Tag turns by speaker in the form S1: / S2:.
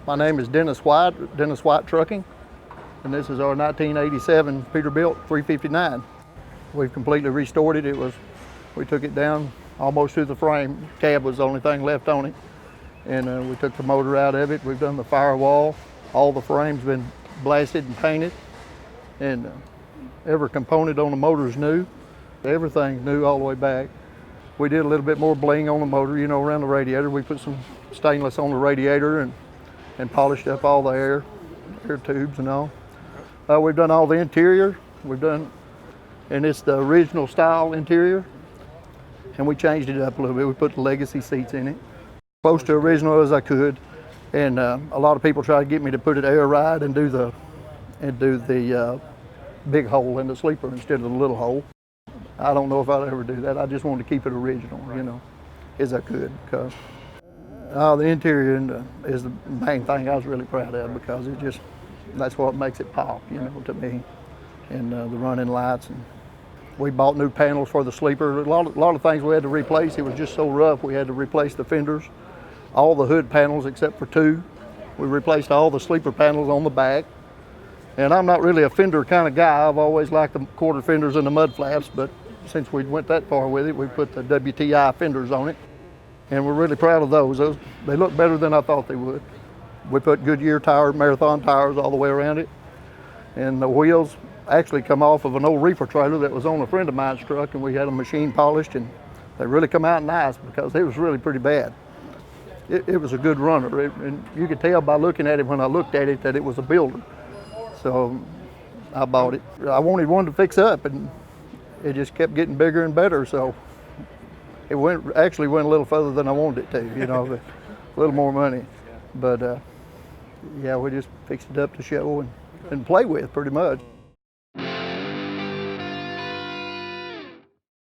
S1: My name is Dennis White Trucking, and this is our 1987 Peterbilt 359. We've completely restored it. We took it down almost to the frame. Cab was the only thing left on it, and we took the motor out of it. We've done the firewall. All the frames been blasted and painted, and every component on the motor is new. Everything's new all the way back. We did a little bit more bling on the motor, around the radiator. We put some stainless on the radiator and polished up all the air tubes and all. We've done all the interior. And it's the original style interior, and we changed it up a little bit. We put the legacy seats in it, close to original as I could. And a lot of people try to get me to put it air ride and do the big hole in the sleeper instead of the little hole. I don't know if I'd ever do that. I just wanted to keep it original, as I could. Because the interior is the main thing I was really proud of, because that's what makes it pop, to me. And the running lights. And we bought new panels for the sleeper. A lot of things we had to replace. It was just so rough. We had to replace the fenders, all the hood panels except for two. We replaced all the sleeper panels on the back. And I'm not really a fender kind of guy. I've always liked the quarter fenders and the mud flaps, but since we went that far with it, we put the WTI fenders on it. And we're really proud of those. They look better than I thought they would. We put Goodyear Marathon tires all the way around it. And the wheels actually come off of an old reefer trailer that was on a friend of mine's truck, and we had them machine polished, and they really come out nice because it was really pretty bad. It was a good runner, and you could tell by looking at it when I looked at it that it was a builder. So I bought it. I wanted one to fix up, and it just kept getting bigger and better, so it actually went a little further than I wanted it to, a little more money. But yeah, we just fixed it up to show and play with pretty much.